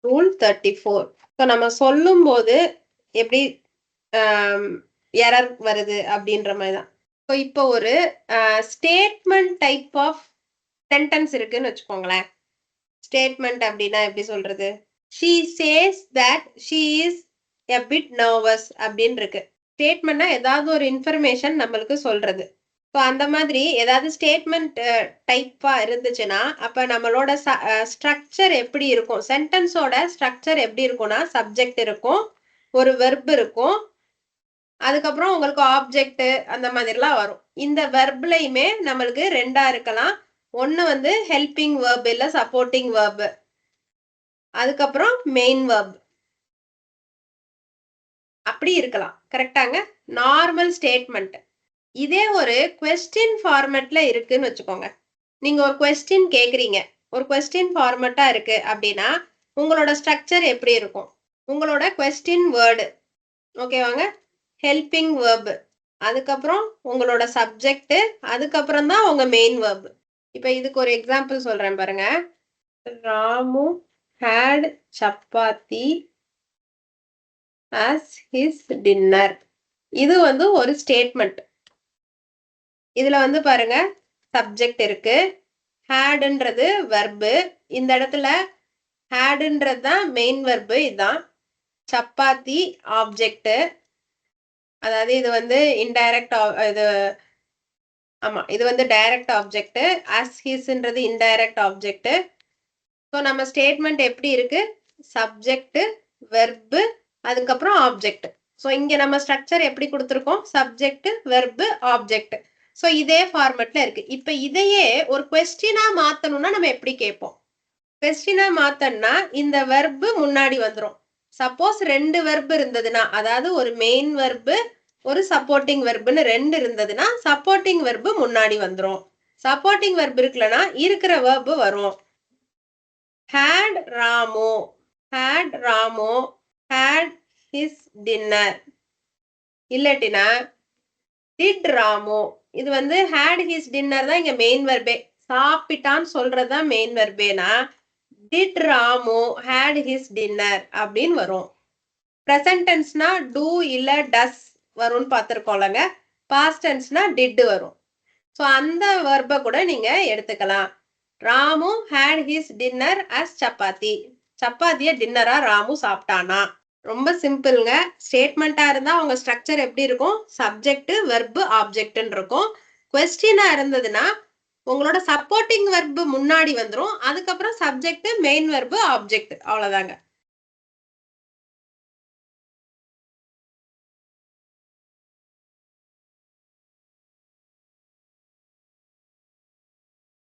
Rule 34. So நம்ம சொல்லும்போது எப்படி எரர் வருது அப்படின்ற மாதிரி தான். ஸோ இப்போ ஒரு ஸ்டேட்மெண்ட் டைப் ஆஃப் சென்டென்ஸ் இருக்குன்னு வச்சுக்கோங்களேன். ஸ்டேட்மெண்ட் அப்படின்னா எப்படி சொல்றது? she says that she is a bit nervous அப்படின்னு இருக்கு. ஸ்டேட்மெண்ட்னா ஏதாவது ஒரு இன்ஃபர்மேஷன் நம்மளுக்கு சொல்றது. ஸோ அந்த மாதிரி ஏதாவது ஸ்டேட்மெண்ட் டைப்பா இருந்துச்சுன்னா அப்ப நம்மளோட ஸ்ட்ரக்சர் எப்படி இருக்கும்? சென்டென்ஸோட ஸ்ட்ரக்சர் எப்படி இருக்கும்னா சப்ஜெக்ட் இருக்கும், ஒரு வெர்ப் இருக்கும், அதுக்கப்புறம் உங்களுக்கு ஆப்ஜெக்ட் அந்த மாதிரிலாம் வரும். இந்த வெர்ப்லயுமே நம்மளுக்கு ரெண்டா இருக்கலாம். ஒன்னு வந்து ஹெல்பிங் வெர்ப் இல்ல சப்போர்ட்டிங் வெர்ப், அதுக்கப்புறம் மெயின் வெர்ப் அப்படி இருக்கலாம். கரெக்டாங்க? Normal statement. இதே ஒரு கொஸ்டின் ஃபார்மேட்ல இருக்குன்னு வச்சுக்கோங்க. நீங்க ஒரு கொஸ்டின் கேக்குறீங்க, ஒரு கொஸ்டின் ஃபார்மேட்டா இருக்கு அப்படின்னா உங்களோட ஸ்ட்ரக்சர் எப்படி இருக்கும்? உங்களோட கொஸ்டின் வேர்டு ஓகேவாங்க, ஹெல்பிங் வெர்ப், அதுக்கப்புறம் உங்களோட சப்ஜெக்ட், அதுக்கப்புறம் தான் உங்க மெயின் வெர்ப். இப்ப இதுக்கு ஒரு எக்ஸாம்பிள் சொல்றேன் பாருங்க. Ramu had chapati as his dinner. இது வந்து ஒரு ஸ்டேட்மெண்ட். இதுல வந்து பாருங்க சப்ஜெக்ட் இருக்கு, ஹேட்ன்றது வெர்பு, இந்த இடத்துல ஹேட்ன்றது தான் மெயின் வெர்பு, இதுதான் சப்பாத்தி ஆப்ஜெக்ட், அதாவது இது வந்து இன்டைரக்ட் இது ஆமா இது வந்து டைரக்ட் ஆப்ஜெக்ட், as hisன்றது இன்டைரக்ட் ஆப்ஜெக்ட். ஸோ நம்ம ஸ்டேட்மெண்ட் எப்படி இருக்கு? சப்ஜெக்ட், வெர்பு, அதுக்கப்புறம் ஆப்ஜெக்ட். ஸோ இங்க நம்ம ஸ்ட்ரக்சர் எப்படி கொடுத்துருக்கோம்? Subject, verb, object. ஸோ இதே ஃபார்மேட்ல இருக்கு. இப்ப இதையே ஒரு கொஸ்டினா மாத்தணும்னா நம்ம எப்படி கேட்போம்? கொஸ்டினா மாத்தணும்னா இந்த வெர்பு முன்னாடி வந்துடும். சப்போஸ் ரெண்டு வெர்பு இருந்ததுன்னா, அதாவது ஒரு மெயின் வெர்பு ஒரு சப்போர்ட்டிங் வெர்புன்னு ரெண்டு இருந்ததுன்னா சப்போர்ட்டிங் வெர்பு முன்னாடி வந்துடும். சப்போர்ட்டிங் வெர்பு இருக்குல்லனா இருக்கிற வெர்பு வரும். had Ramu had his dinner. இல்லாட்டினா did Ramu. இது வந்து had his dinner தான் இங்க மெயின் வெர்பே. சாப்பிட்டான்னு சொல்றதுதான் main வெர்பேனா did Ramu had his dinner அப்படின்னு வரும். present tenseனா do இல்ல does வரும்னு பார்த்திருக்கோம்லங்க. past tenseனா did வரும். ஸோ அந்த வெர்பை கூட நீங்க எடுத்துக்கலாம். Ramu had his dinner as chapati. சப்பாத்திய டின்னரா Ramu சாப்பிட்டானா. ரொம்ப சிம்பிள்ங்க. ஸ்டேட்மெண்டா இருந்தா உங்க ஸ்ட்ரக்சர் எப்படி இருக்கும்? சப்ஜெக்ட், வெர்பு, ஆப்ஜெக்ட்னு இருக்கும். கொஸ்டினா இருந்ததுன்னா உங்களோட சப்போர்ட்டிங் வெர்பு முன்னாடி வந்துரும், அதுக்கப்புறம் சப்ஜெக்ட், மெயின் வெர்பு, ஆப்ஜெக்ட், அவ்வளவுதாங்க.